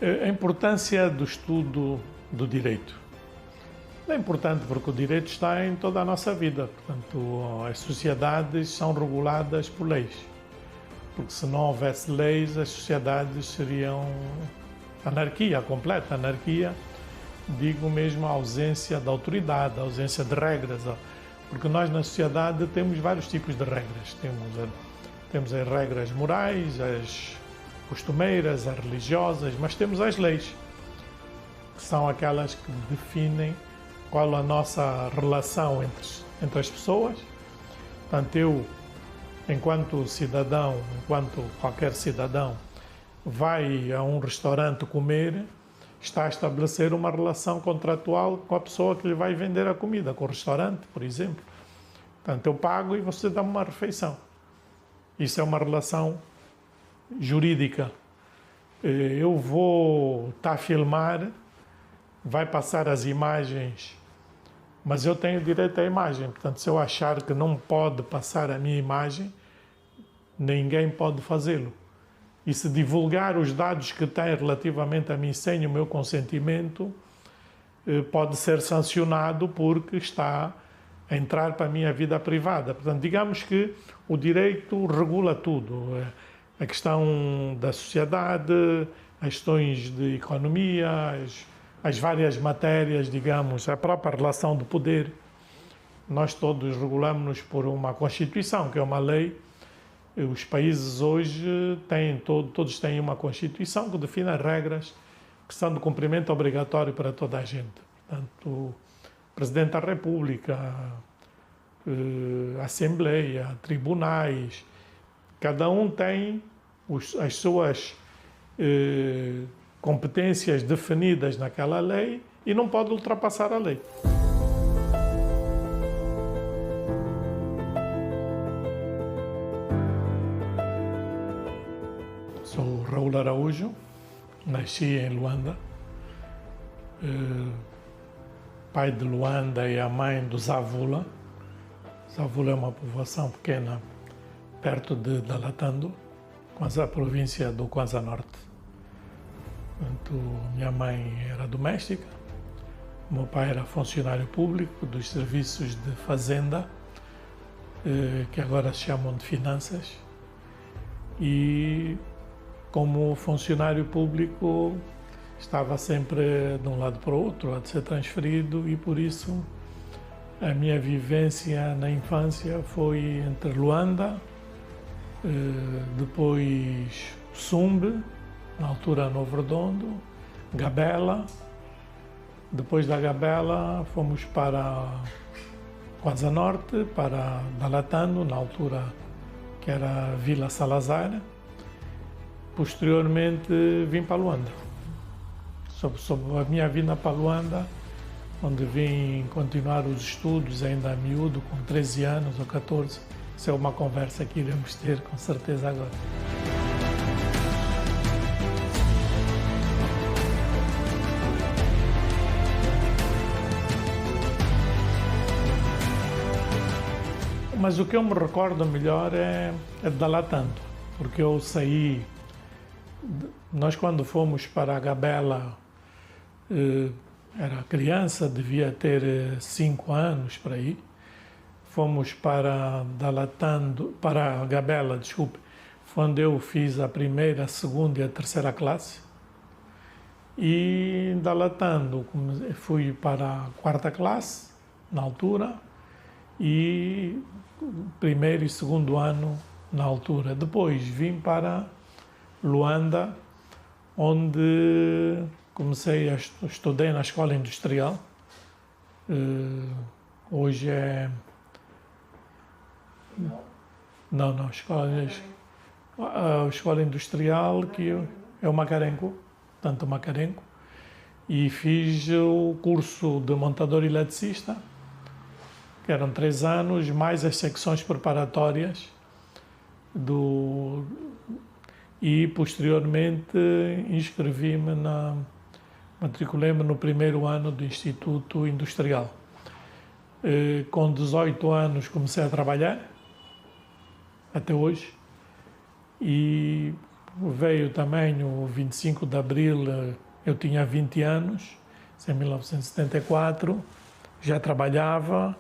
A importância do estudo do direito. É importante porque o direito está em toda a nossa vida. Portanto, as sociedades são reguladas por leis. Porque se não houvesse leis, as sociedades seriam anarquia, completa anarquia. Digo mesmo a ausência de autoridade, a ausência de regras. Porque nós na sociedade temos vários tipos de regras. Temos as regras morais, as costumeiras, as religiosas, mas temos as leis, que são aquelas que definem qual a nossa relação entre as pessoas. Portanto, eu, enquanto cidadão, enquanto qualquer cidadão, vai a um restaurante comer, está a estabelecer uma relação contratual com a pessoa que lhe vai vender a comida, com o restaurante, por exemplo. Portanto, eu pago e você dá-me uma refeição. Isso é uma relação jurídica. Eu vou estar a filmar, vai passar as imagens, mas eu tenho direito à imagem. Portanto, se eu achar que não pode passar a minha imagem, ninguém pode fazê-lo. E se divulgar os dados que tem relativamente a mim sem o meu consentimento, pode ser sancionado porque está a entrar para a minha vida privada. Portanto, digamos que o direito regula tudo. A questão da sociedade, as questões de economia, as várias matérias, digamos, a própria relação de poder. Nós todos regulamos-nos por uma Constituição, que é uma lei. Os países hoje todos têm uma Constituição que define as regras que são de cumprimento obrigatório para toda a gente. Portanto, o Presidente da República, a Assembleia, tribunais, cada um tem as suas competências definidas naquela lei e não pode ultrapassar a lei. Sou Raul Araújo, nasci em Luanda, pai de Luanda e a mãe do Zavula. Zavula é uma povoação pequena perto de Dalatando, a província do Kwanza Norte. Portanto, minha mãe era doméstica, meu pai era funcionário público dos serviços de fazenda, que agora se chamam de finanças, e como funcionário público estava sempre de um lado para o outro, a ser transferido, e por isso a minha vivência na infância foi entre Luanda, depois Sumbe, na altura Novo Redondo, Gabela. Depois da Gabela fomos para Kwanza Norte, para Dalatando, na altura que era Vila Salazar. Posteriormente vim para Luanda. Sobre a minha vinda para Luanda, onde vim continuar os estudos ainda a miúdo, com 13 anos ou 14. Isso é uma conversa que iremos ter com certeza agora. Mas o que eu me recordo melhor é de Dalatando, porque eu saí. Nós, quando fomos para a Gabela, era criança, devia ter 5 anos por aí. Fomos para Dalatando, para a Gabela, desculpe, onde eu fiz a primeira, a segunda e a terceira classe. E Dalatando, fui para a quarta classe, na altura, e primeiro e segundo ano na altura. Depois vim para Luanda, onde estudei na escola industrial. Hoje é... Não, a escola industrial que é o Macarenco, tanto Macarenco, e fiz o curso de montador eletricista, que eram 3 anos, mais as secções preparatórias e posteriormente matriculei-me no primeiro ano do Instituto Industrial. Com 18 anos comecei a trabalhar, até hoje, e veio também o 25 de Abril, eu tinha 20 anos, em 1974, já trabalhava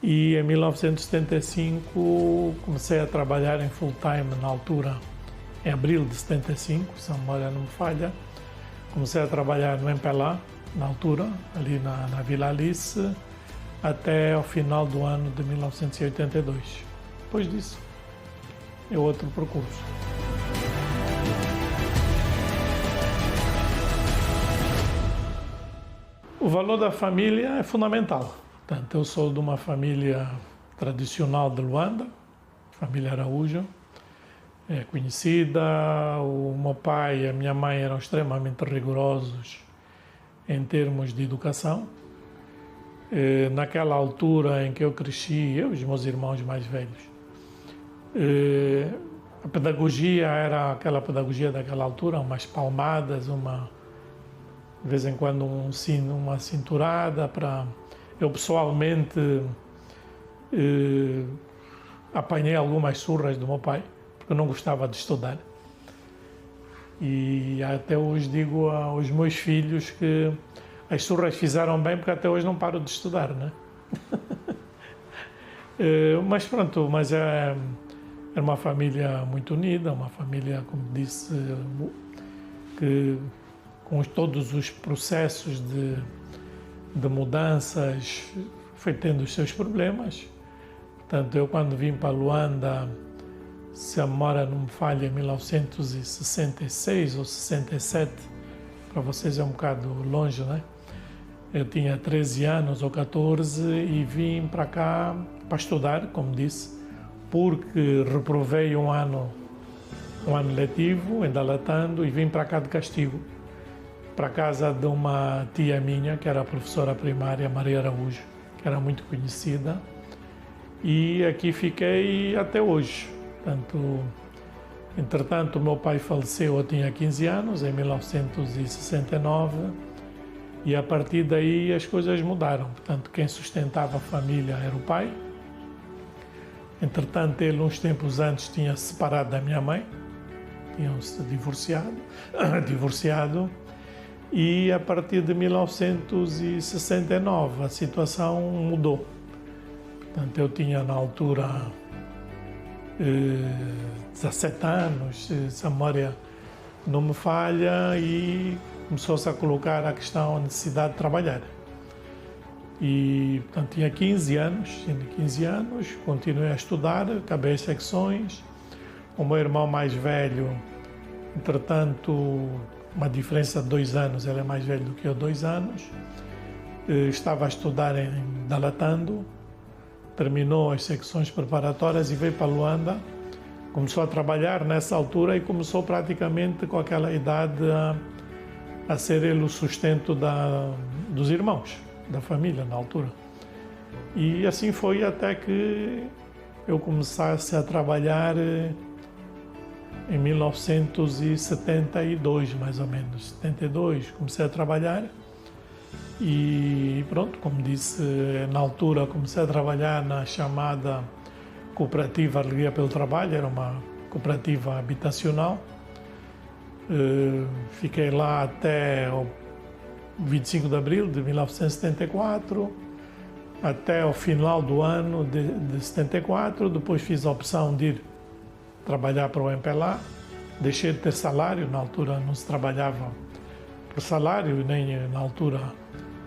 e em 1975 comecei a trabalhar em full time na altura, em abril de 75, se a memória não me falha. Comecei a trabalhar no MPLA, na altura, ali na Vila Alice, até ao final do ano de 1982. Depois disso, é outro percurso. O valor da família é fundamental. Portanto, eu sou de uma família tradicional de Luanda, família Araújo, é conhecida. O meu pai e a minha mãe eram extremamente rigorosos em termos de educação. Naquela altura em que eu cresci, eu e os meus irmãos mais velhos, a pedagogia era aquela pedagogia daquela altura, umas palmadas, de vez em quando uma cinturada para... Eu pessoalmente apanhei algumas surras do meu pai, porque eu não gostava de estudar. E até hoje digo aos meus filhos que as surras fizeram bem, porque até hoje não paro de estudar, né? Mas pronto, era uma família muito unida, uma família, como disse, que com todos os processos de mudanças foi tendo os seus problemas. Portanto, eu quando vim para Luanda, se a memória não me falha, em 1966 ou 67, para vocês é um bocado longe, né? Eu tinha 13 anos ou 14 e vim para cá para estudar, como disse, porque reprovei um ano letivo, ainda latando, e vim para cá de castigo, para a casa de uma tia minha, que era a professora primária, Maria Araújo, que era muito conhecida, e aqui fiquei até hoje. Portanto, entretanto, o meu pai faleceu, eu tinha 15 anos, em 1969, e a partir daí as coisas mudaram. Portanto, quem sustentava a família era o pai. Entretanto, ele, uns tempos antes, tinha se separado da minha mãe, tinham-se divorciado, e a partir de 1969 a situação mudou. Portanto, eu tinha na altura 17 anos, se a memória não me falha, e começou-se a colocar a questão, a necessidade de trabalhar. E, portanto, tinha 15 anos, continuei a estudar, acabei as secções. O meu irmão mais velho, entretanto, uma diferença de 2 anos, ele é mais velho do que eu, 2 anos, estava a estudar em Dalatando, terminou as secções preparatórias e veio para Luanda, começou a trabalhar nessa altura e começou praticamente com aquela idade a ser ele o sustento dos irmãos, da família na altura. E assim foi até que eu começasse a trabalhar em 1972, mais ou menos, 72, comecei a trabalhar e pronto, como disse, na altura comecei a trabalhar na chamada Cooperativa Alegria pelo Trabalho, era uma cooperativa habitacional. Fiquei lá até o 25 de abril de 1974, até o final do ano de 74, depois fiz a opção de ir trabalhar para o MPLA, deixei de ter salário, na altura não se trabalhava por salário, nem na altura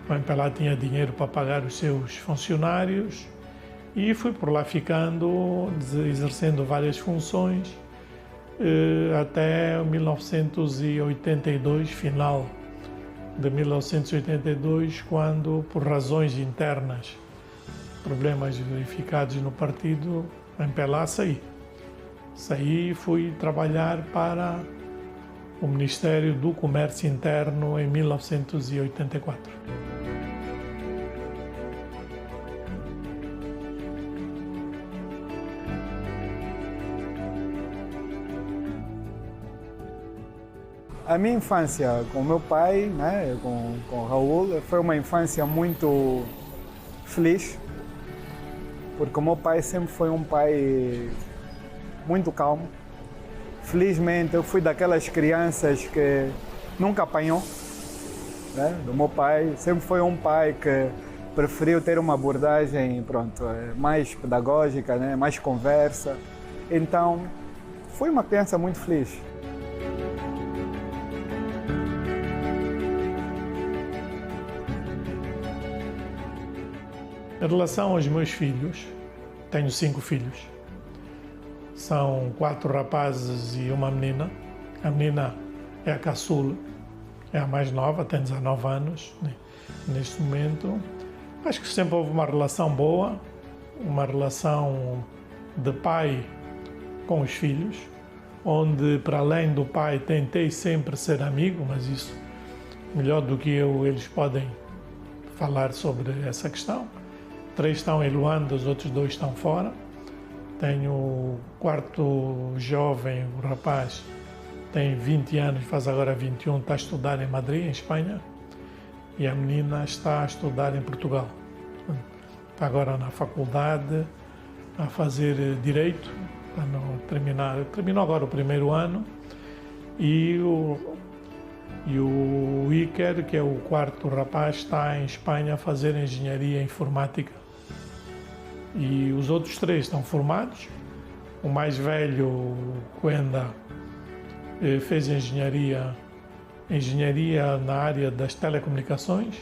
o MPLA tinha dinheiro para pagar os seus funcionários, e fui por lá ficando, exercendo várias funções, até 1982, final de 1982, quando, por razões internas, problemas verificados no partido, o MPLA saí e fui trabalhar para o Ministério do Comércio Interno em 1984. A minha infância com o meu pai, né, com o Raul, foi uma infância muito feliz, porque o meu pai sempre foi um pai muito calmo, Felizmente, eu fui daquelas crianças que nunca apanhou, né? Do meu pai. Sempre foi um pai que preferiu ter uma abordagem, pronto, mais pedagógica, né? Mais conversa. Então, fui uma criança muito feliz. Em relação aos meus filhos, tenho 5 filhos. São 4 rapazes e uma menina. A menina é a caçula, é a mais nova, tem 19 anos, né, neste momento. Acho que sempre houve uma relação boa, uma relação de pai com os filhos, onde, para além do pai, tentei sempre ser amigo, mas isso, melhor do que eu, eles podem falar sobre essa questão. 3 estão em Luanda, os outros 2 estão fora. Tenho o 4º jovem, o rapaz, tem 20 anos, faz agora 21, está a estudar em Madrid, em Espanha. E a menina está a estudar em Portugal. Está agora na faculdade, a fazer Direito, para não terminar. Terminou agora o 1º ano. E o Iker, que é o 4º rapaz, está em Espanha a fazer Engenharia Informática. E os outros 3 estão formados. O mais velho, o Quenda, fez engenharia na área das telecomunicações.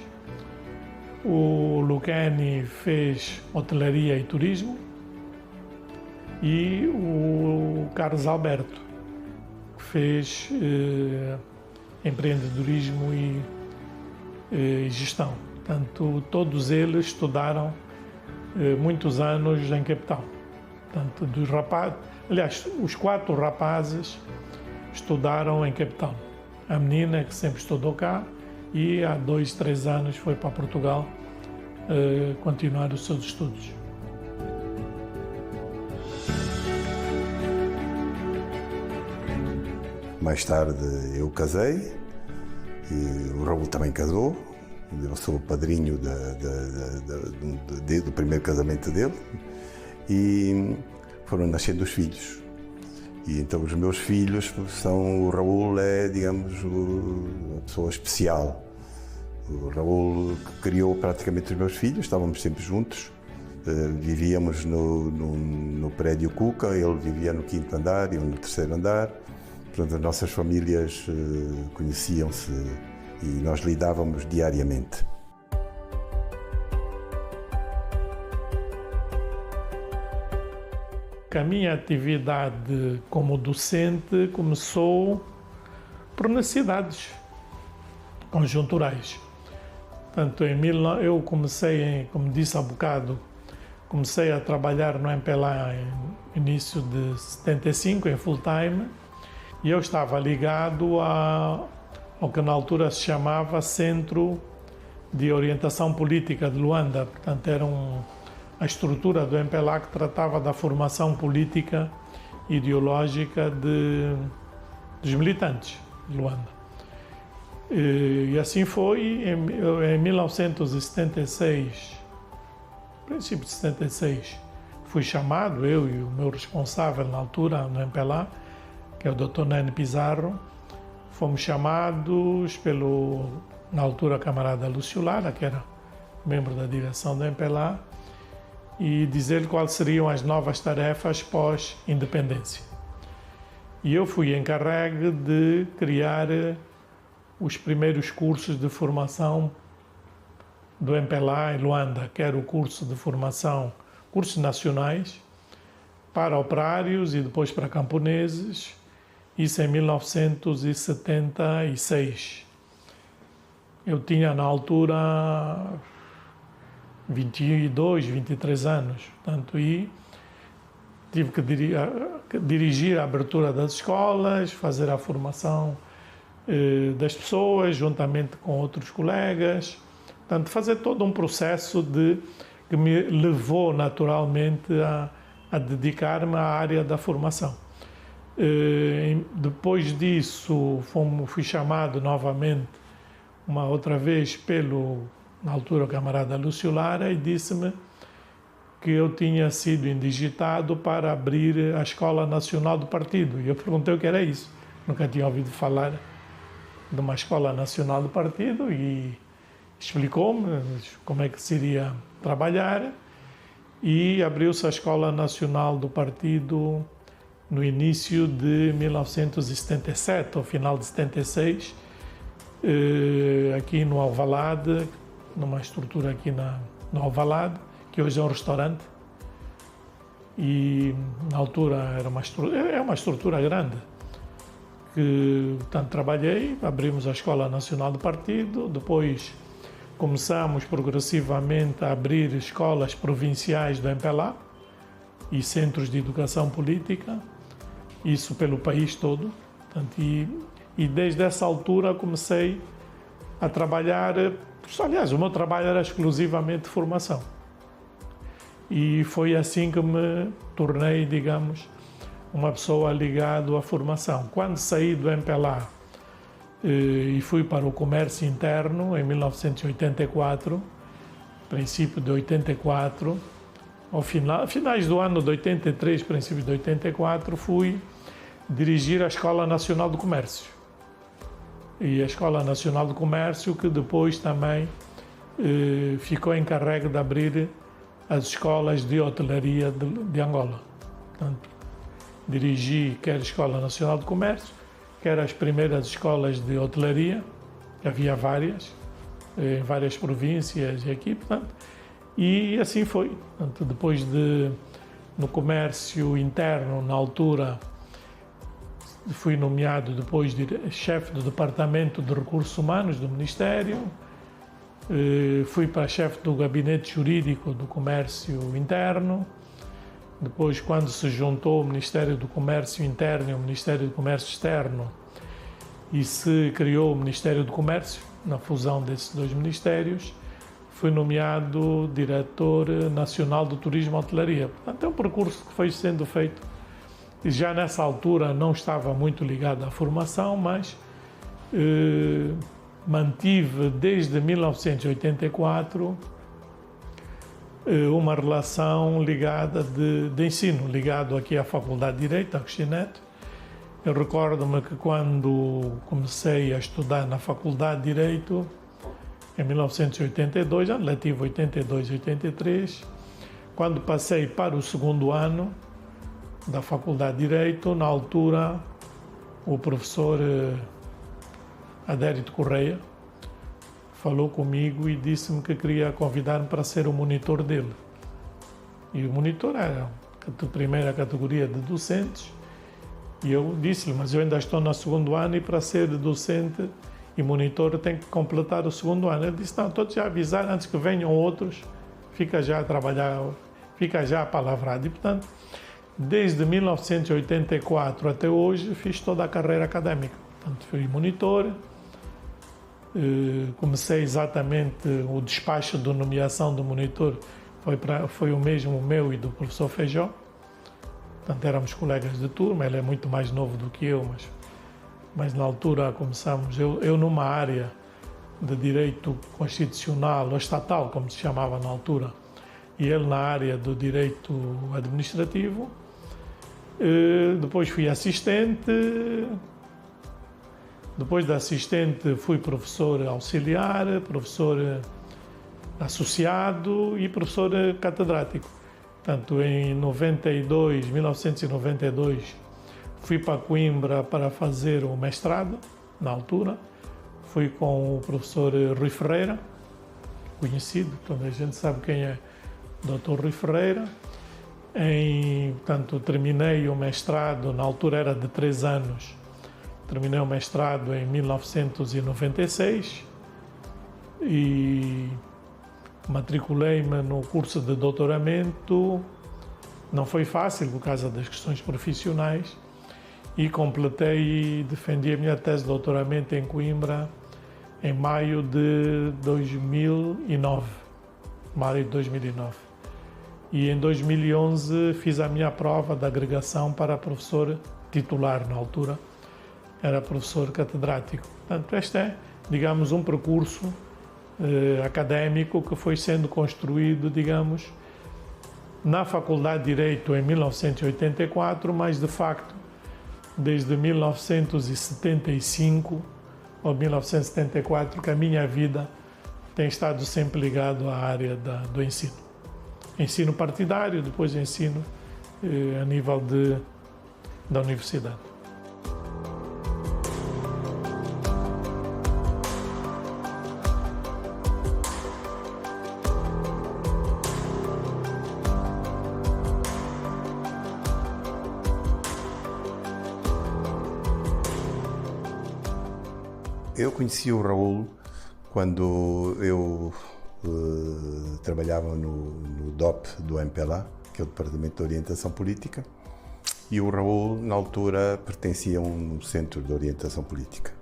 O Lucani fez hotelaria e turismo. E o Carlos Alberto fez empreendedorismo e gestão. Portanto, todos eles estudaram muitos anos em Cape Town. Portanto, dos rapazes, aliás, os 4 rapazes estudaram em Cape Town. A menina, que sempre estudou cá, e há 2, 3 anos foi para Portugal continuar os seus estudos. Mais tarde eu casei, e o Raul também casou. Eu sou o padrinho do primeiro casamento dele, e foram nascendo os filhos. E então os meus filhos são, o Raul é, digamos, uma pessoa especial. O Raul criou praticamente os meus filhos, estávamos sempre juntos, vivíamos no prédio Cuca, ele vivia no 5º andar e eu no 3º andar. Portanto, as nossas famílias conheciam-se e nós lidávamos diariamente. A minha atividade como docente começou por necessidades conjunturais. Portanto, eu comecei, como disse há bocado, comecei a trabalhar no MPLA em início de 75, em full time, e eu estava ligado ao que na altura se chamava Centro de Orientação Política de Luanda. Portanto, era a estrutura do MPLA que tratava da formação política e ideológica dos militantes de Luanda. E assim foi, em 1976, princípio de 76, fui chamado, eu e o meu responsável na altura no MPLA, que é o Dr. Nene Pizarro, fomos chamados na altura, camarada Lúcio Lara, que era membro da direção do MPLA, e dizer quais seriam as novas tarefas pós-independência. E eu fui encarregue de criar os primeiros cursos de formação do MPLA em Luanda, que era o curso de formação, cursos nacionais, para operários e depois para camponeses, isso em 1976. Eu tinha na altura 22, 23 anos, portanto, e tive que dirigir a abertura das escolas, fazer a formação das pessoas, juntamente com outros colegas, portanto, fazer todo um processo que me levou naturalmente a dedicar-me à área da formação. Depois disso, fui chamado novamente, uma outra vez, na altura, o camarada Lúcio Lara, e disse-me que eu tinha sido indigitado para abrir a Escola Nacional do Partido. E eu perguntei o que era isso. Nunca tinha ouvido falar de uma Escola Nacional do Partido e explicou-me como é que se iria trabalhar e abriu-se a Escola Nacional do Partido no início de 1977, ao final de 76, aqui no Alvalade, numa estrutura aqui no Alvalade, que hoje é um restaurante, e na altura era uma estrutura grande, que portanto trabalhei, abrimos a Escola Nacional do Partido, depois começamos progressivamente a abrir escolas provinciais do MPLA e centros de educação política, isso pelo país todo, portanto, e desde essa altura comecei a trabalhar, aliás, o meu trabalho era exclusivamente formação. E foi assim que me tornei, digamos, uma pessoa ligada à formação. Quando saí do MPLA e fui para o comércio interno, em 1984, princípio de 84, finais do ano de 83, princípio de 84, fui dirigir a Escola Nacional do Comércio. E a Escola Nacional do Comércio, que depois também ficou encarregue de abrir as escolas de hotelaria de Angola. Portanto, dirigi quer a Escola Nacional de Comércio, quer as primeiras escolas de hotelaria, havia várias, em várias províncias e aqui, portanto, e assim foi. Portanto, depois no comércio interno, na altura, fui nomeado depois de chefe do Departamento de Recursos Humanos do Ministério, fui para chefe do Gabinete Jurídico do Comércio Interno. Depois, quando se juntou o Ministério do Comércio Interno e o Ministério do Comércio Externo e se criou o Ministério do Comércio, na fusão desses dois ministérios, fui nomeado Diretor Nacional do Turismo e Hotelaria. Portanto, é um percurso que foi sendo feito. E já nessa altura não estava muito ligado à formação, mas mantive desde 1984 uma relação ligada de ensino, ligado aqui à Faculdade de Direito, Agostinho Neto. Eu recordo-me que quando comecei a estudar na Faculdade de Direito, em 1982, ano letivo 82-83, quando passei para o segundo ano da Faculdade de Direito, na altura o professor Adérito Correia falou comigo e disse-me que queria convidar-me para ser o monitor dele. E o monitor era a primeira categoria de docentes, e eu disse-lhe, mas eu ainda estou no segundo ano e para ser docente e monitor tenho que completar o segundo ano. Ele disse, não, estou-te já a avisar, antes que venham outros, fica já a trabalhar, fica já apalavrado. E, portanto, desde 1984 até hoje, fiz toda a carreira académica. Portanto, fui monitor, comecei exatamente o despacho de nomeação do monitor, foi o mesmo meu e do professor Feijó. Portanto, éramos colegas de turma, ele é muito mais novo do que eu, mas na altura começamos, eu numa área de direito constitucional ou estatal, como se chamava na altura, e ele na área do direito administrativo. Depois fui assistente, depois de assistente fui professor auxiliar, professor associado e professor catedrático. Portanto, em 1992, fui para Coimbra para fazer o mestrado, na altura. Fui com o professor Rui Ferreira, conhecido, toda a gente sabe quem é o Dr. Rui Ferreira. Portanto, terminei o mestrado, na altura era de 3 anos, terminei o mestrado em 1996 e matriculei-me no curso de doutoramento. Não foi fácil por causa das questões profissionais e completei e defendi a minha tese de doutoramento em Coimbra em maio de 2009. E em 2011 fiz a minha prova de agregação para professor titular, na altura era professor catedrático. Portanto, este é, digamos, um percurso académico que foi sendo construído, digamos, na Faculdade de Direito em 1984, mas de facto desde 1975 ou 1974 que a minha vida tem estado sempre ligado à área do ensino. Ensino partidário, depois ensino a nível da universidade. Eu conheci o Raul quando eu trabalhava no DOP do MPLA, que é o Departamento de Orientação Política, e o Raul, na altura, pertencia a um centro de orientação política.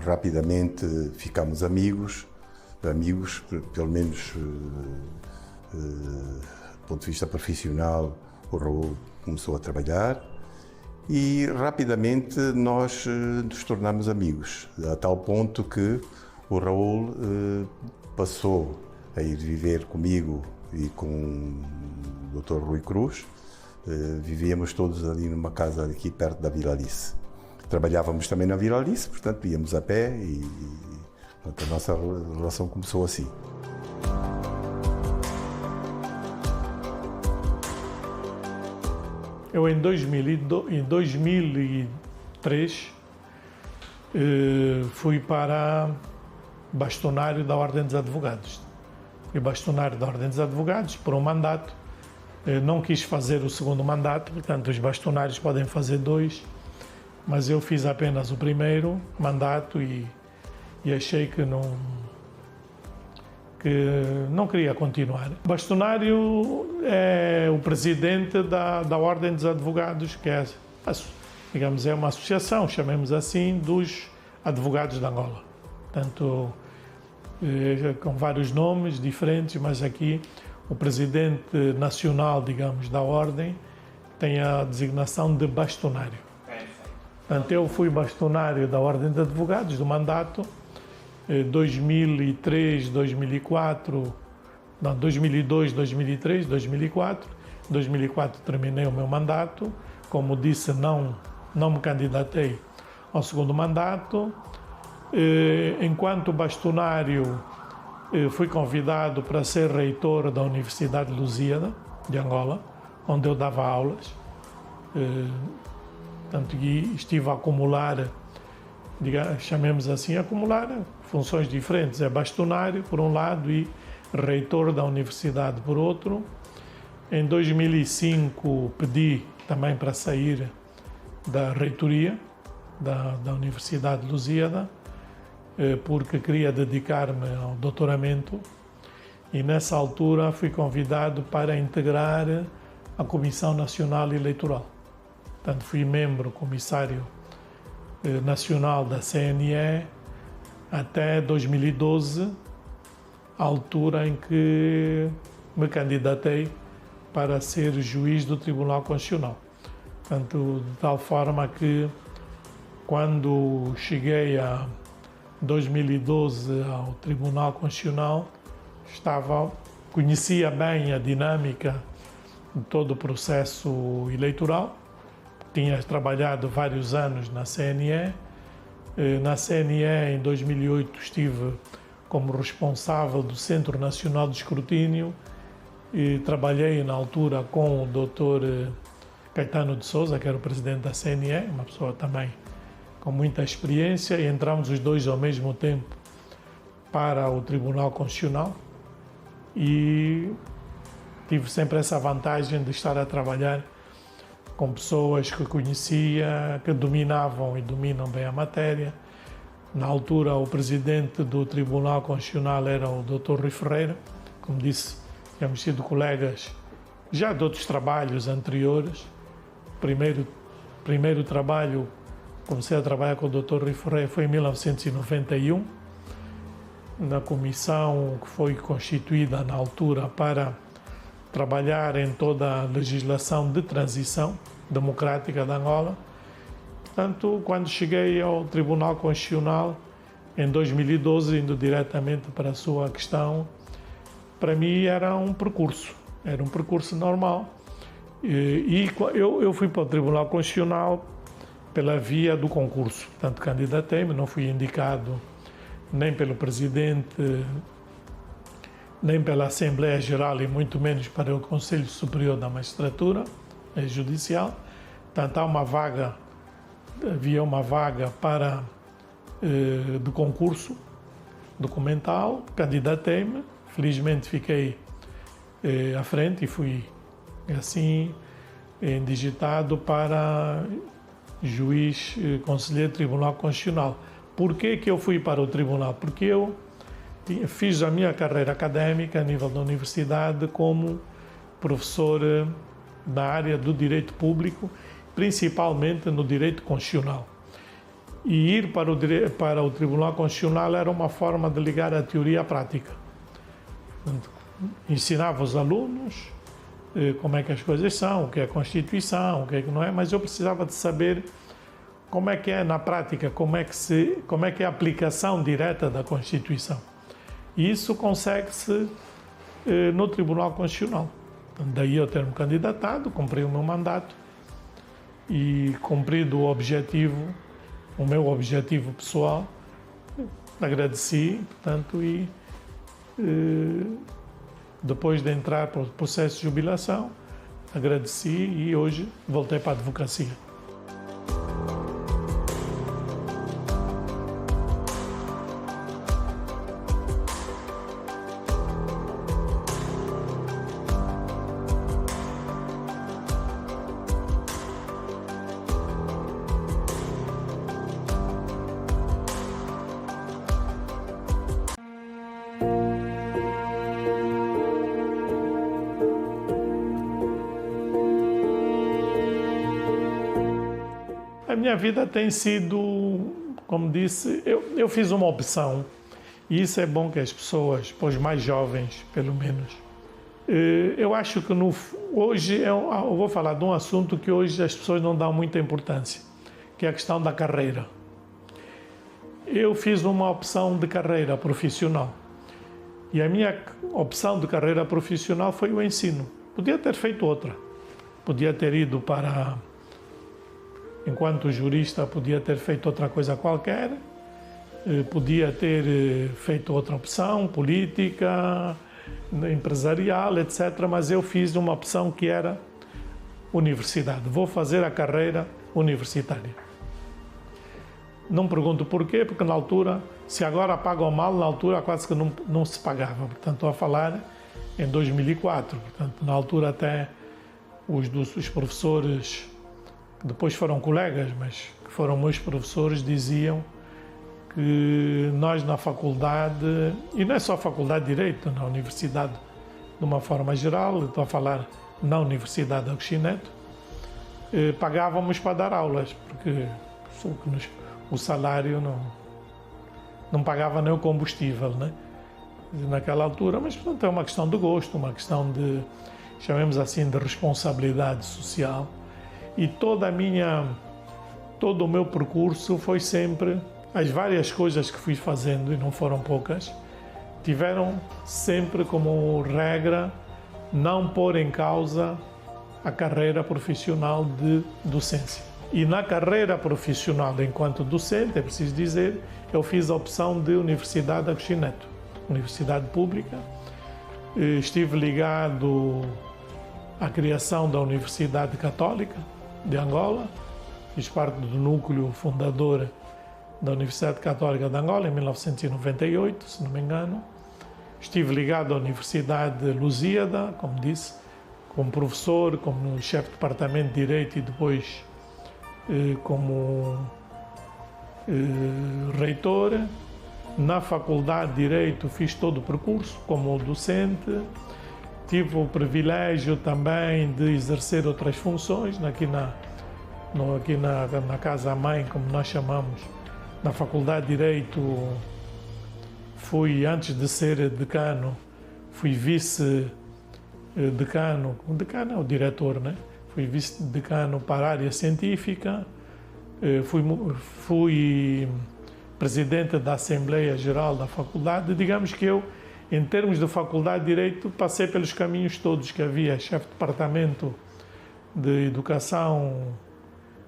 Rapidamente ficámos amigos, pelo menos do ponto de vista profissional, o Raul começou a trabalhar. E rapidamente nós nos tornámos amigos, a tal ponto que o Raul passou a ir viver comigo e com o Dr. Rui Cruz. Vivíamos todos ali numa casa aqui perto da Vila Alice. Trabalhávamos também na Vila Alice, portanto íamos a pé e a nossa relação começou assim. Eu, em 2003, fui para bastonário da Ordem dos Advogados. Fui bastonário da Ordem dos Advogados por um mandato. Não quis fazer o segundo mandato, portanto, os bastonários podem fazer 2, mas eu fiz apenas o primeiro mandato e achei que não queria continuar. O bastonário é o presidente da Ordem dos Advogados, que é, digamos, é uma associação, chamemos assim, dos advogados de Angola. Portanto, com vários nomes diferentes, mas aqui o presidente nacional, digamos, da Ordem tem a designação de bastonário. Portanto, eu fui bastonário da Ordem de Advogados do mandato 2003, 2004, não, 2002, 2003, 2004. 2004 terminei o meu mandato. Como disse, não me candidatei ao segundo mandato. Enquanto bastonário, fui convidado para ser reitor da Universidade de Lusíada, de Angola, onde eu dava aulas. Portanto, estive a acumular, chamemos assim, acumular funções diferentes. É bastonário, por um lado, e reitor da universidade, por outro. Em 2005, pedi também para sair da reitoria da Universidade de Lusíada, porque queria dedicar-me ao doutoramento. E, nessa altura, fui convidado para integrar a Comissão Nacional Eleitoral. Portanto, fui membro, comissário nacional da CNE até 2012, a altura em que me candidatei para ser juiz do Tribunal Constitucional. Portanto, de tal forma que, quando cheguei a 2012 ao Tribunal Constitucional, conhecia bem a dinâmica de todo o processo eleitoral. Tinha trabalhado vários anos na CNE. Na CNE, em 2008, estive como responsável do Centro Nacional de Escrutínio e trabalhei na altura com o Dr. Caetano de Sousa, que era o presidente da CNE, uma pessoa também com muita experiência, e entramos os dois ao mesmo tempo para o Tribunal Constitucional e tive sempre essa vantagem de estar a trabalhar com pessoas que conhecia, que dominavam e dominam bem a matéria. Na altura, o presidente do Tribunal Constitucional era o Dr. Rui Ferreira. Como disse, tínhamos sido colegas já de outros trabalhos anteriores. Primeiro trabalho, comecei a trabalhar com o Dr. Rui Ferreira, foi em 1991, na comissão que foi constituída na altura para trabalhar em toda a legislação de transição democrática de Angola. Portanto, quando cheguei ao Tribunal Constitucional, em 2012, indo diretamente para a sua questão, para mim era um percurso. Era um percurso normal. E eu fui para o Tribunal Constitucional pela via do concurso. Portanto, candidatei-me, não fui indicado nem pelo Presidente, nem pela Assembleia Geral e muito menos para o Conselho Superior da Magistratura Judicial. Portanto, havia uma vaga para de concurso documental, candidatei-me, felizmente fiquei à frente e fui assim indigitado para juiz conselheiro do Tribunal Constitucional. Por que eu fui para o Tribunal? Porque eu fiz a minha carreira académica a nível da universidade como professor na área do direito público, principalmente no direito constitucional. E ir para o Tribunal Constitucional era uma forma de ligar a teoria à prática. Ensinava os alunos como é que as coisas são, o que é a Constituição, o que é que não é, mas eu precisava de saber como é que é na prática, como é que é a aplicação direta da Constituição. E isso consegue-se no Tribunal Constitucional. Daí eu ter-me candidatado, cumpri o meu mandato e cumprido o meu objetivo pessoal, agradeci, portanto, e depois de entrar para o processo de jubilação, agradeci e hoje voltei para a advocacia. A minha vida tem sido, como disse, eu fiz uma opção, e isso é bom que as pessoas, os mais jovens, pelo menos. Eu acho que hoje, eu vou falar de um assunto que hoje as pessoas não dão muita importância, que é a questão da carreira. Eu fiz uma opção de carreira profissional, e a minha opção de carreira profissional foi o ensino. Podia ter feito outra, podia ter ido para... Enquanto jurista, podia ter feito outra coisa qualquer, podia ter feito outra opção política, empresarial, etc. Mas eu fiz uma opção que era universidade. Vou fazer a carreira universitária. Não pergunto porquê, porque na altura, se agora pagam mal, na altura quase que não se pagava. Portanto, estou a falar em 2004. Portanto, na altura até os professores... depois foram colegas, mas que foram meus professores, diziam que nós na faculdade, e não é só a faculdade de Direito, na universidade de uma forma geral, estou a falar na Universidade de Agostinho Neto, pagávamos para dar aulas, porque o salário não pagava nem o combustível, né? Naquela altura, mas portanto é uma questão de gosto, uma questão de, chamemos assim, de responsabilidade social. E todo o meu percurso foi sempre, as várias coisas que fui fazendo, e não foram poucas, tiveram sempre como regra não pôr em causa a carreira profissional de docência. E na carreira profissional enquanto docente, é preciso dizer, eu fiz a opção de Universidade de Agostinho Neto, universidade pública. Estive ligado à criação da Universidade Católica de Angola, fiz parte do núcleo fundador da Universidade Católica de Angola em 1998, se não me engano. Estive ligado à Universidade de Lusíada, como disse, como professor, como chefe de departamento de Direito e depois como reitor. Na Faculdade de Direito fiz todo o percurso como docente. Tive o privilégio também de exercer outras funções aqui na Casa-Mãe, como nós chamamos, na Faculdade de Direito. Fui, antes de ser decano, fui vice-decano, o decano é o diretor, né? Fui vice-decano para a área científica, fui presidente da Assembleia Geral da Faculdade. Digamos que eu Em termos de faculdade de Direito, passei pelos caminhos todos que havia, chefe de departamento de educação,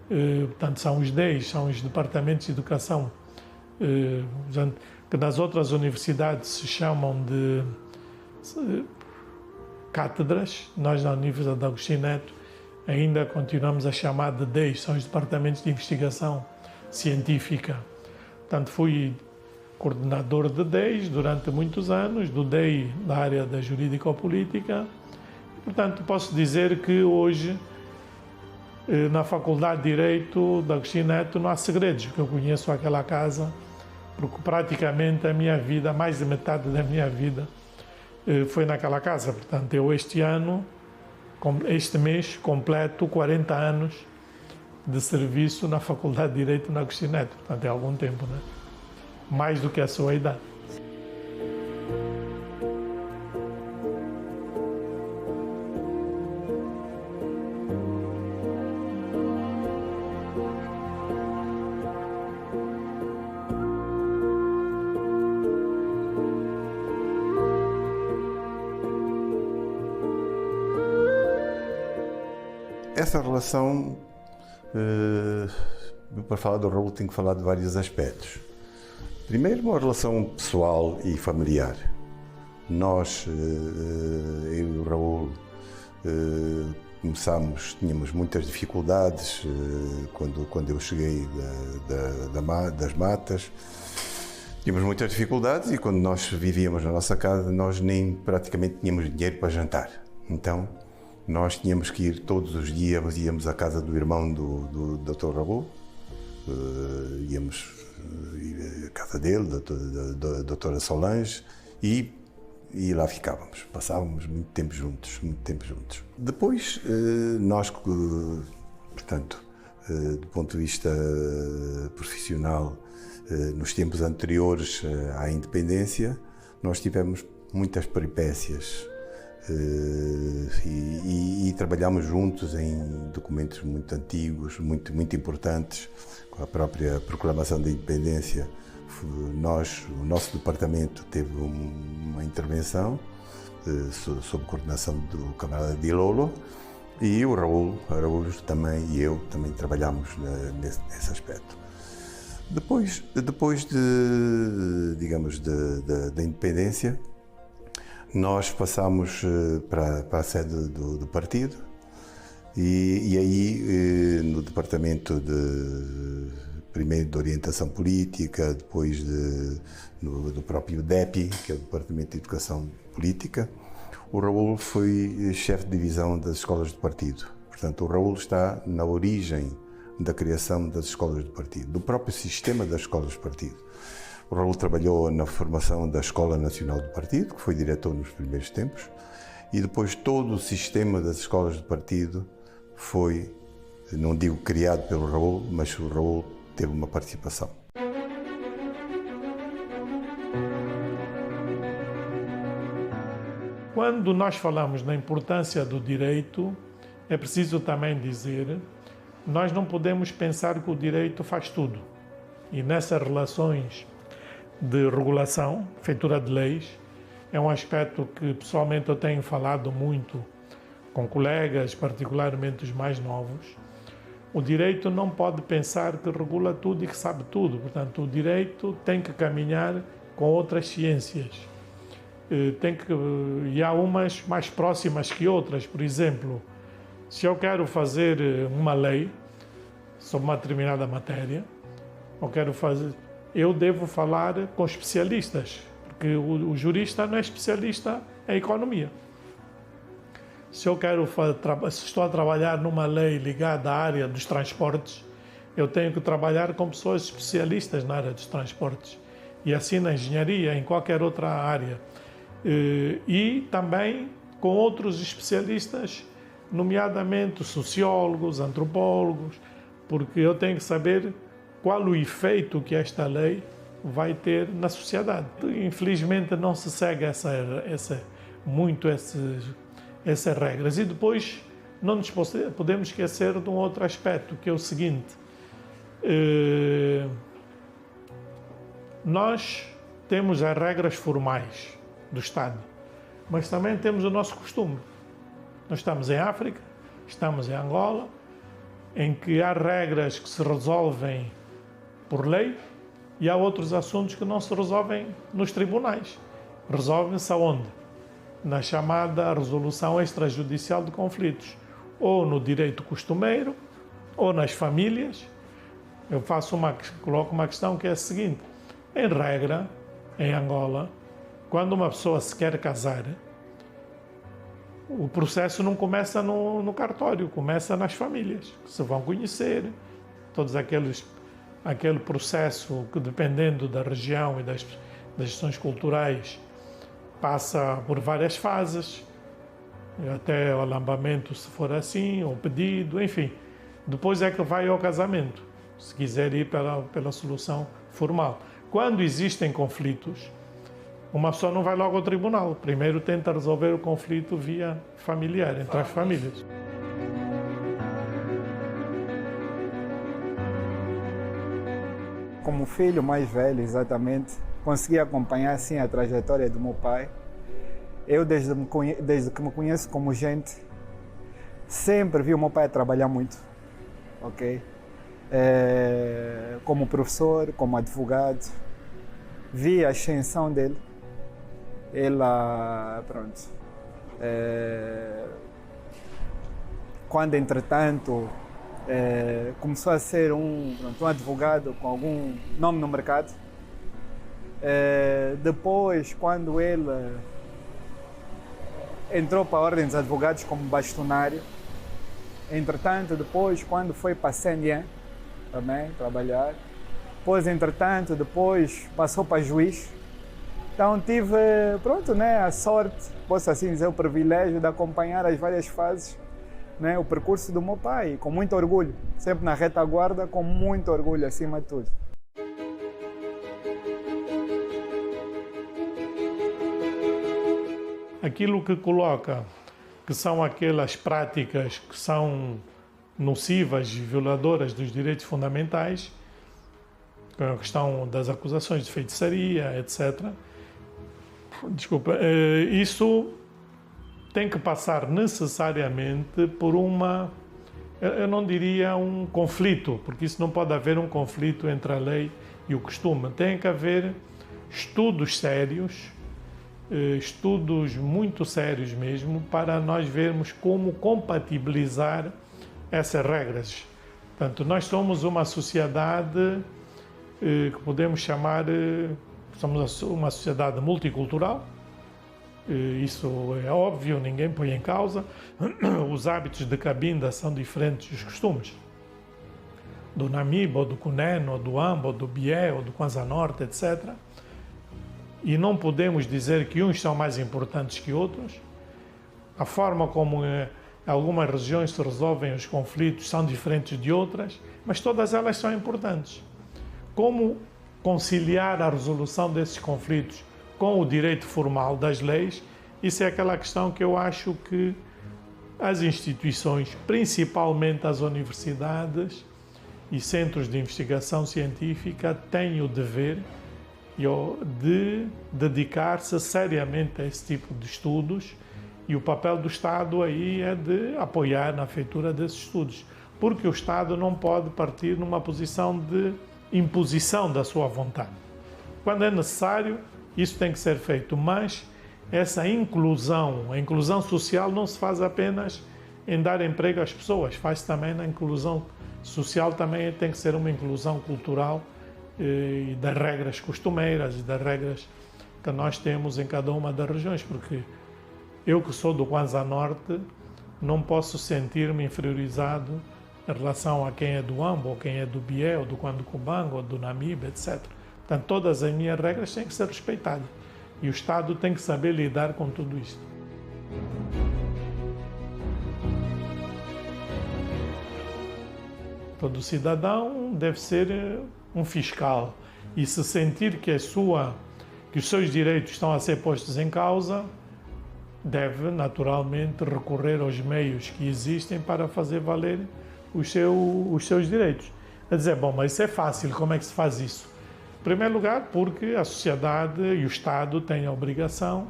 portanto são os 10, são os departamentos de educação, que nas outras universidades se chamam de cátedras. Nós na Universidade de Agostinho Neto ainda continuamos a chamar de 10, são os departamentos de investigação científica. Portanto, fui coordenador de 10 durante muitos anos, do DEI da área da jurídico-política. Portanto, posso dizer que hoje, na Faculdade de Direito de Agostinho Neto, não há segredos, porque eu conheço aquela casa, porque praticamente a minha vida, mais de metade da minha vida, foi naquela casa. Portanto, eu este mês, completo 40 anos de serviço na Faculdade de Direito na Agostinho Neto. Portanto, é algum tempo, né? Mais do que a sua idade. Essa relação, para falar do Raul, tenho que falar de vários aspectos. Primeiro, uma relação pessoal e familiar. Nós, eu e o Raul, tínhamos muitas dificuldades quando eu cheguei das matas. Tínhamos muitas dificuldades e quando nós vivíamos na nossa casa, nós nem praticamente tínhamos dinheiro para jantar. Então, nós tínhamos que ir todos os dias, íamos à casa do irmão do Dr. Raul, íamos à casa dele, da doutora Solange, e lá ficávamos, passávamos muito tempo juntos. Depois, nós, portanto, do ponto de vista profissional, nos tempos anteriores à independência, nós tivemos muitas peripécias e trabalhámos juntos em documentos muito antigos, muito importantes, com a própria proclamação da independência. O nosso departamento teve uma intervenção sob coordenação do camarada Dilolo, e o Raul também, e eu também trabalhámos nesse aspecto. Depois da independência, nós passámos para a sede do partido e aí no departamento primeiro de orientação política, depois do próprio DEPI, que é o Departamento de Educação Política, o Raul foi chefe de divisão das escolas de partido. Portanto, o Raul está na origem da criação das escolas de partido, do próprio sistema das escolas de partido. O Raul trabalhou na formação da Escola Nacional do Partido, que foi diretor nos primeiros tempos, e depois todo o sistema das escolas de partido foi, não digo criado pelo Raul, mas o Raul teve uma participação. Quando nós falamos na importância do direito, é preciso também dizer, nós não podemos pensar que o direito faz tudo. E nessas relações de regulação, feitura de leis, é um aspecto que pessoalmente eu tenho falado muito com colegas, particularmente os mais novos. O direito não pode pensar que regula tudo e que sabe tudo. Portanto, o direito tem que caminhar com outras ciências. E há umas mais próximas que outras. Por exemplo, se eu quero fazer uma lei sobre uma determinada matéria, eu devo falar com especialistas, porque o jurista não é especialista em economia. Se estou a trabalhar numa lei ligada à área dos transportes, eu tenho que trabalhar com pessoas especialistas na área dos transportes, e assim na engenharia, em qualquer outra área. E também com outros especialistas, nomeadamente sociólogos, antropólogos, porque eu tenho que saber qual o efeito que esta lei vai ter na sociedade. Infelizmente não se segue essas regras. E depois não nos podemos esquecer de um outro aspecto, que é o seguinte: nós temos as regras formais, do Estado. Mas também temos o nosso costume. Nós estamos em África, estamos em Angola, em que há regras que se resolvem por lei e há outros assuntos que não se resolvem nos tribunais. Resolvem-se aonde? Na chamada resolução extrajudicial de conflitos, ou no direito costumeiro, ou nas famílias. Eu coloco uma questão que é a seguinte: em regra, em Angola, quando uma pessoa se quer casar, o processo não começa no cartório, começa nas famílias, que se vão conhecer, todos aquele processo que, dependendo da região e das questões culturais, passa por várias fases, até o alambamento, se for assim, ou pedido, enfim. Depois é que vai ao casamento, se quiser ir pela solução formal. Quando existem conflitos, uma pessoa não vai logo ao tribunal. Primeiro tenta resolver o conflito via familiar, entre as famílias. Como filho mais velho, exatamente, consegui acompanhar assim a trajetória do meu pai. Eu, desde que me conheço como gente, sempre vi o meu pai trabalhar muito, ok? Como professor, como advogado, vi a ascensão dele. Quando entretanto começou a ser um advogado com algum nome no mercado, depois quando ele entrou para a Ordem dos Advogados como bastonário, entretanto depois quando foi para a CNE também trabalhar, depois passou para juiz. Então tive, a sorte, posso assim dizer, o privilégio de acompanhar as várias fases, o percurso do meu pai, com muito orgulho, sempre na retaguarda, com muito orgulho acima de tudo. Aquilo que coloca, que são aquelas práticas que são nocivas e violadoras dos direitos fundamentais, a questão das acusações de feitiçaria, etc. Isso tem que passar necessariamente por eu não diria um conflito, porque isso não pode haver um conflito entre a lei e o costume. Tem que haver estudos sérios, estudos muito sérios mesmo, para nós vermos como compatibilizar essas regras. Portanto, nós somos uma sociedade que podemos chamar, somos uma sociedade multicultural, isso é óbvio, ninguém põe em causa. Os hábitos de cabinda são diferentes dos costumes. Do Namibe, ou do Cunene, ou do Amba, ou do Bié, ou do Kwanza Norte, etc. E não podemos dizer que uns são mais importantes que outros. A forma como algumas regiões se resolvem os conflitos são diferentes de outras, mas todas elas são importantes. Como conciliar a resolução desses conflitos com o direito formal das leis, isso é aquela questão que eu acho que as instituições, principalmente as universidades e centros de investigação científica, têm o dever de dedicar-se seriamente a esse tipo de estudos, e o papel do Estado aí é de apoiar na feitura desses estudos, porque o Estado não pode partir numa posição de imposição da sua vontade. Quando é necessário, isso tem que ser feito, mas essa inclusão, a inclusão social não se faz apenas em dar emprego às pessoas, faz também na inclusão social, também tem que ser uma inclusão cultural e das regras costumeiras e das regras que nós temos em cada uma das regiões, porque eu que sou do Kwanza Norte não posso sentir-me inferiorizado em relação a quem é do Amba, ou quem é do Bié, ou do Kwanza-Cubango, ou do Namibe, etc. Portanto, todas as minhas regras têm que ser respeitadas. E o Estado tem que saber lidar com tudo isso. Todo cidadão deve ser um fiscal. E se sentir que os seus direitos estão a ser postos em causa, deve naturalmente recorrer aos meios que existem para fazer valer os seus direitos. Quer dizer, bom, mas isso é fácil, como é que se faz isso? Em primeiro lugar, porque a sociedade e o Estado têm a obrigação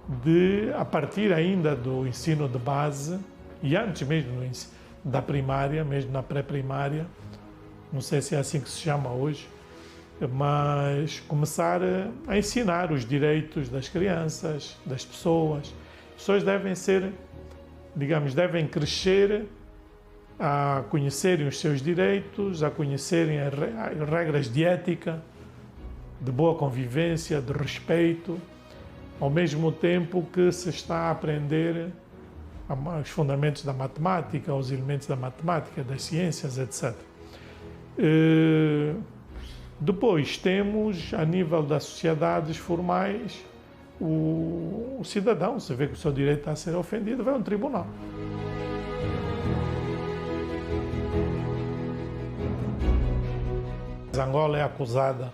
de, a partir ainda do ensino de base, e antes mesmo da primária, mesmo na pré-primária, não sei se é assim que se chama hoje, mas começar a ensinar os direitos das crianças, das pessoas. As pessoas devem ser, digamos, devem crescer a conhecerem os seus direitos, a conhecerem as regras de ética, de boa convivência, de respeito, ao mesmo tempo que se está a aprender os fundamentos da matemática, os elementos da matemática, das ciências, etc. Depois temos, a nível das sociedades formais, o cidadão, se vê que o seu direito está a ser ofendido, vai a um tribunal. Angola é acusada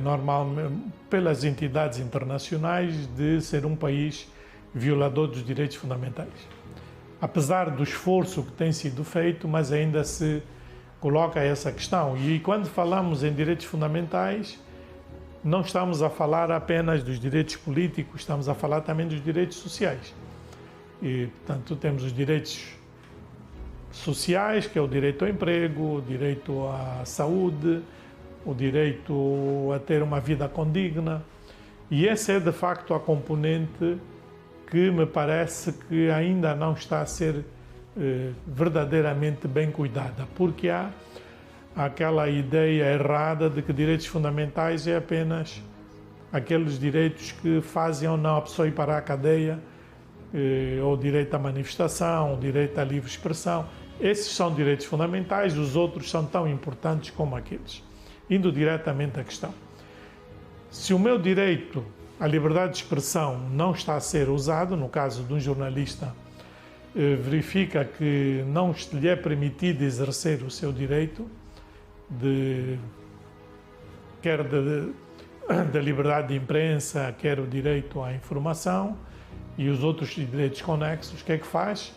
normalmente pelas entidades internacionais de ser um país violador dos direitos fundamentais. Apesar do esforço que tem sido feito, mas ainda se coloca essa questão. E quando falamos em direitos fundamentais, não estamos a falar apenas dos direitos políticos, estamos a falar também dos direitos sociais. E, portanto, temos os direitos sociais, que é o direito ao emprego, o direito à saúde, o direito a ter uma vida condigna. E essa é, de facto, a componente que me parece que ainda não está a ser verdadeiramente bem cuidada, porque há aquela ideia errada de que direitos fundamentais é apenas aqueles direitos que fazem ou não a pessoa ir para a cadeia, ou direito à manifestação, o direito à livre expressão. Esses são direitos fundamentais, os outros são tão importantes como aqueles. Indo diretamente à questão. Se o meu direito à liberdade de expressão não está a ser usado, no caso de um jornalista, verifica que não lhe é permitido exercer o seu direito, quer da liberdade de imprensa, quer o direito à informação e os outros direitos conexos, o que é que faz?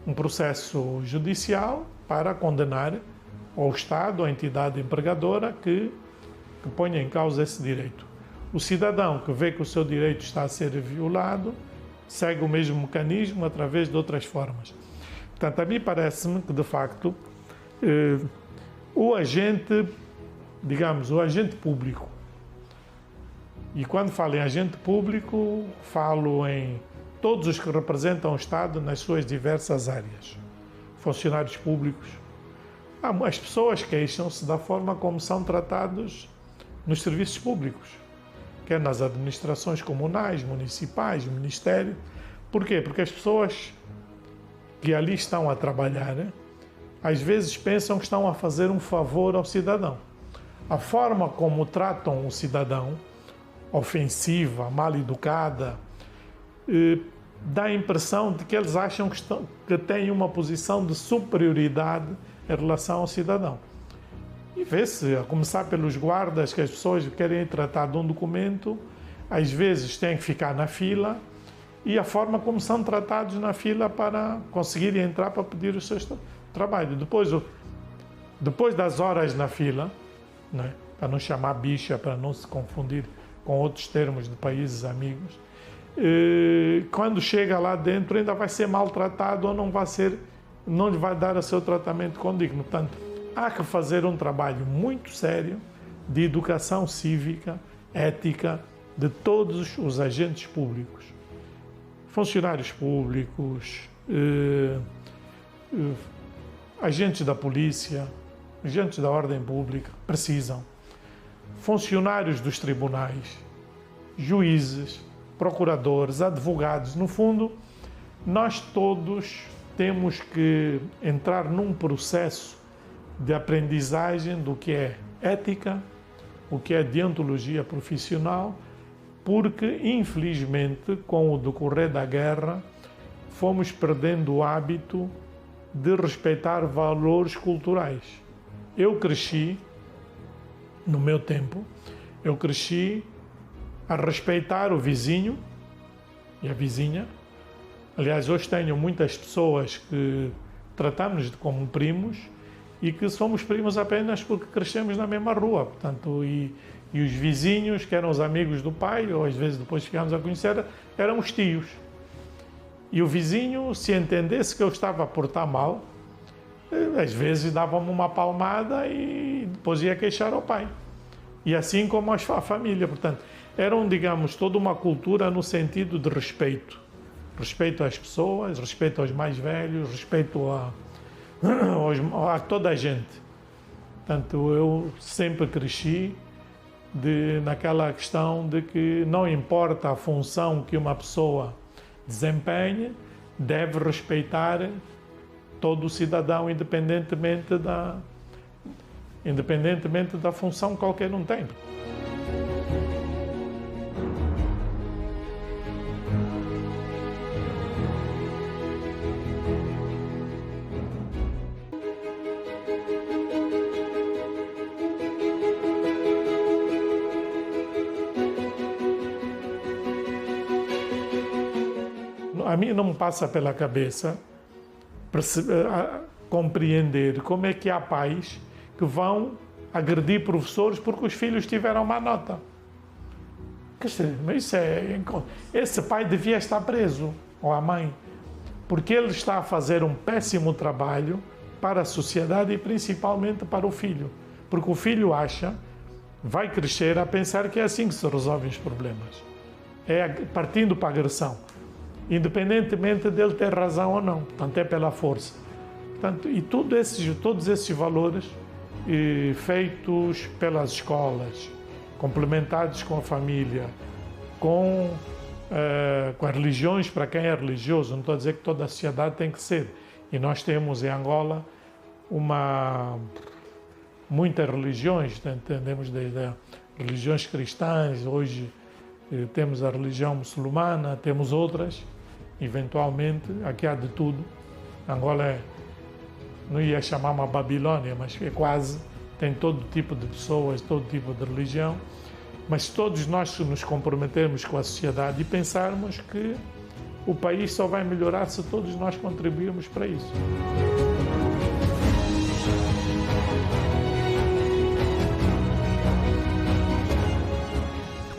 Um processo judicial para condenar ao Estado, à entidade empregadora que ponha em causa esse direito. O cidadão que vê que o seu direito está a ser violado segue o mesmo mecanismo através de outras formas. Portanto, a mim parece-me que, de facto, o agente público, e quando falo em agente público, falo em todos os que representam o Estado nas suas diversas áreas, funcionários públicos. As pessoas queixam-se da forma como são tratados nos serviços públicos, quer nas administrações comunais, municipais, ministério. Por quê? Porque as pessoas que ali estão a trabalhar, às vezes pensam que estão a fazer um favor ao cidadão. A forma como tratam o cidadão, ofensiva, mal educada, dá a impressão de que eles acham que têm uma posição de superioridade em relação ao cidadão. E vê-se, a começar pelos guardas, que as pessoas querem tratar de um documento, às vezes têm que ficar na fila, e a forma como são tratados na fila para conseguirem entrar para pedir o seu trabalho. Depois das horas na fila, né, para não chamar bicha, para não se confundir com outros termos de países amigos, quando chega lá dentro ainda vai ser maltratado ou não lhe vai dar o seu tratamento condigno. Portanto, há que fazer um trabalho muito sério de educação cívica, ética, de todos os agentes públicos, funcionários públicos, agentes da polícia, agentes da ordem pública, precisam, funcionários dos tribunais, juízes, procuradores, advogados. No fundo, nós todos temos que entrar num processo de aprendizagem do que é ética, o que é deontologia profissional, porque, infelizmente, com o decorrer da guerra, fomos perdendo o hábito de respeitar valores culturais. Eu cresci, no meu tempo, a respeitar o vizinho e a vizinha. Aliás, hoje tenho muitas pessoas que tratamos como primos e que somos primos apenas porque crescemos na mesma rua, portanto, e E os vizinhos, que eram os amigos do pai, ou às vezes depois ficámos a conhecer, eram os tios. E o vizinho, se entendesse que eu estava a portar mal, às vezes dava-me uma palmada e depois ia queixar ao pai. E assim como a família. Portanto, eram, digamos, toda uma cultura no sentido de respeito. Respeito às pessoas, respeito aos mais velhos, respeito a toda a gente. Portanto, eu sempre cresci naquela questão de que não importa a função que uma pessoa desempenhe, deve respeitar todo o cidadão, independentemente da função que qualquer um tem. A mim não me passa pela cabeça compreender como é que há pais que vão agredir professores porque os filhos tiveram má nota. Mas esse pai devia estar preso, ou a mãe, porque ele está a fazer um péssimo trabalho para a sociedade e principalmente para o filho. Porque o filho vai crescer a pensar que é assim que se resolvem os problemas. É partindo para a agressão. Independentemente dele ter razão ou não, portanto é pela força. Portanto, e todos esses valores feitos pelas escolas, complementados com a família, com as religiões, para quem é religioso, não estou a dizer que toda a sociedade tem que ser, e nós temos em Angola muitas religiões, entendemos desde religiões cristãs, hoje temos a religião muçulmana, temos outras. Eventualmente, aqui há de tudo. Angola não ia chamar uma Babilônia, mas é quase. Tem todo tipo de pessoas, todo tipo de religião. Mas todos nós nos comprometermos com a sociedade e pensarmos que o país só vai melhorar se todos nós contribuirmos para isso.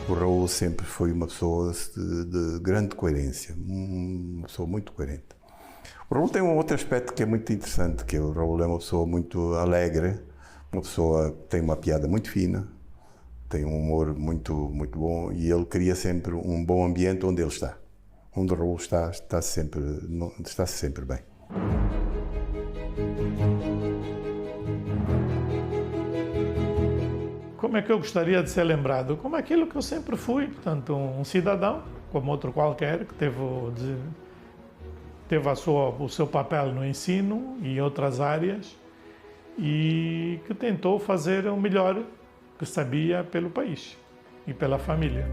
O Raul sempre foi uma pessoa de grande coerência, uma pessoa muito coerente. O Raul tem um outro aspecto que é muito interessante, que o Raul é uma pessoa muito alegre, uma pessoa que tem uma piada muito fina, tem um humor muito, muito bom e ele cria sempre um bom ambiente onde ele está. Onde o Raul está sempre bem. Como é que eu gostaria de ser lembrado? Como aquilo que eu sempre fui, portanto, um cidadão, como outro qualquer, que teve o seu papel no ensino e em outras áreas e que tentou fazer o melhor que sabia pelo país e pela família.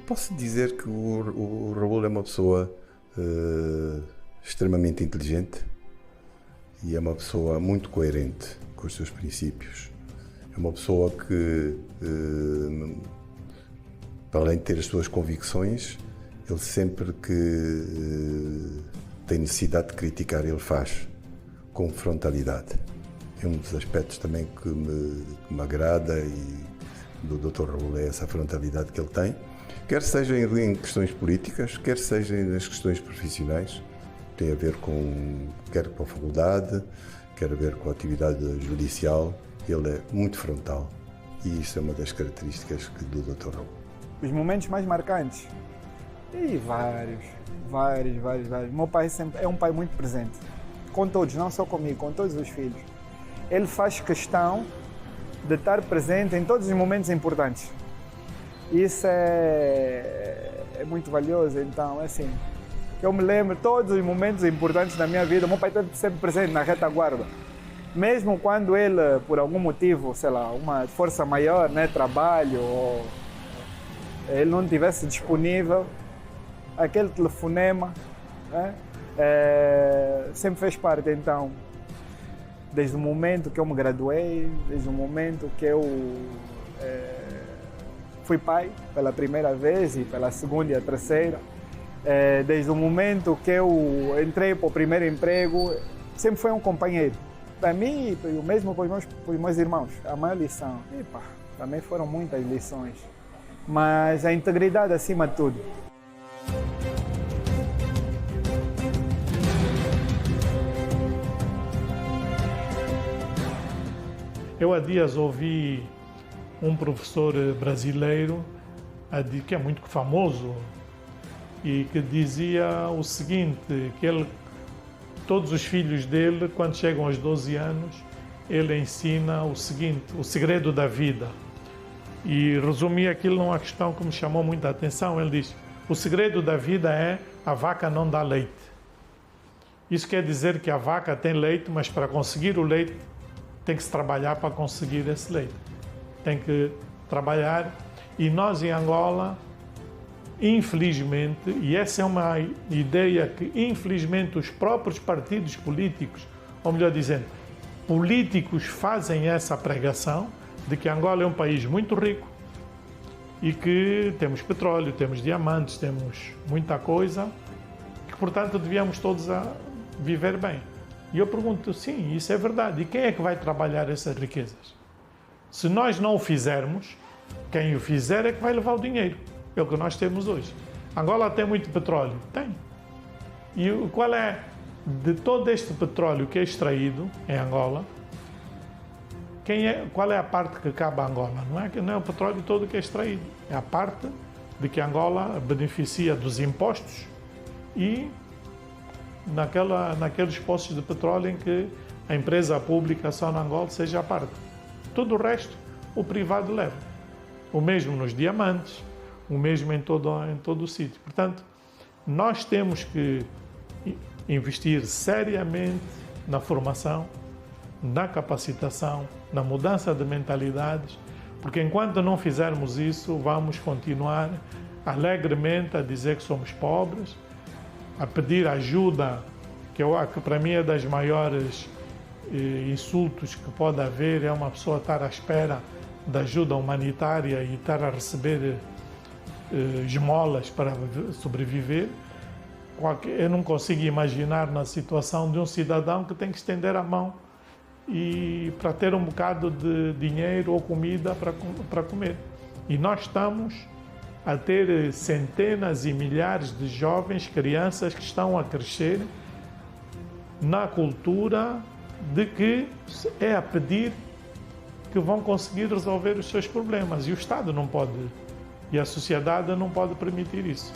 Posso dizer que o Raul é uma pessoa extremamente inteligente e é uma pessoa muito coerente com os seus princípios. É uma pessoa que, para além de ter as suas convicções, ele sempre que tem necessidade de criticar, ele faz com frontalidade. É um dos aspectos também que me agrada e do Dr. Raul é essa frontalidade que ele tem. Quer seja em questões políticas, quer seja nas questões profissionais, tem a ver quer com a faculdade, quer a ver com a atividade judicial, ele é muito frontal e isso é uma das características do Dr. Raul. Os momentos mais marcantes? E vários. Meu pai sempre é um pai muito presente, com todos, não só comigo, com todos os filhos. Ele faz questão de estar presente em todos os momentos importantes. Isso é muito valioso, então, assim, que eu me lembro, todos os momentos importantes da minha vida, o meu pai esteve sempre presente na retaguarda. Mesmo quando ele, por algum motivo, sei lá, uma força maior, né, trabalho, ou ele não estivesse disponível, aquele telefonema, né, sempre fez parte. Então, desde o momento que eu me graduei, desde o momento que eu fui pai pela primeira vez e pela segunda e a terceira, desde o momento que eu entrei para o primeiro emprego, sempre foi um companheiro. Para mim, e o mesmo para os meus irmãos, a maior lição, também foram muitas lições, mas a integridade acima de tudo. Eu há dias ouvi um professor brasileiro que é muito famoso e que dizia o seguinte, que todos os filhos dele, quando chegam aos 12 anos, ele ensina o seguinte, o segredo da vida. E resumi aquilo numa questão que me chamou muita atenção. Ele diz, o segredo da vida é a vaca não dá leite. Isso quer dizer que a vaca tem leite, mas para conseguir o leite tem que se trabalhar para conseguir esse leite. Tem que trabalhar. E nós em Angola, infelizmente, e essa é uma ideia que infelizmente os próprios partidos políticos, ou melhor dizendo, políticos fazem essa pregação de que Angola é um país muito rico e que temos petróleo, temos diamantes, temos muita coisa, que portanto devíamos todos viver bem. E eu pergunto, sim, isso é verdade. E quem é que vai trabalhar essas riquezas? Se nós não o fizermos, quem o fizer é que vai levar o dinheiro. É o que nós temos hoje. Angola tem muito petróleo? Tem. E qual é, de todo este petróleo que é extraído em Angola, qual é a parte que cabe a Angola? Não é o petróleo todo que é extraído. É a parte de que Angola beneficia dos impostos e naqueles poços de petróleo em que a empresa pública só na Angola seja a parte. Tudo o resto, o privado leva. O mesmo nos diamantes, o mesmo em todo o sítio. Portanto, nós temos que investir seriamente na formação, na capacitação, na mudança de mentalidades, porque enquanto não fizermos isso, vamos continuar alegremente a dizer que somos pobres, a pedir ajuda, que para mim é das maiores insultos que pode haver, é uma pessoa estar à espera da ajuda humanitária e estar a receber esmolas para sobreviver. Eu não consigo imaginar na situação de um cidadão que tem que estender a mão e para ter um bocado de dinheiro ou comida para comer. E nós estamos a ter centenas e milhares de jovens, crianças que estão a crescer na cultura de que é a pedir que vão conseguir resolver os seus problemas. E o Estado não pode, e a sociedade não pode permitir isso.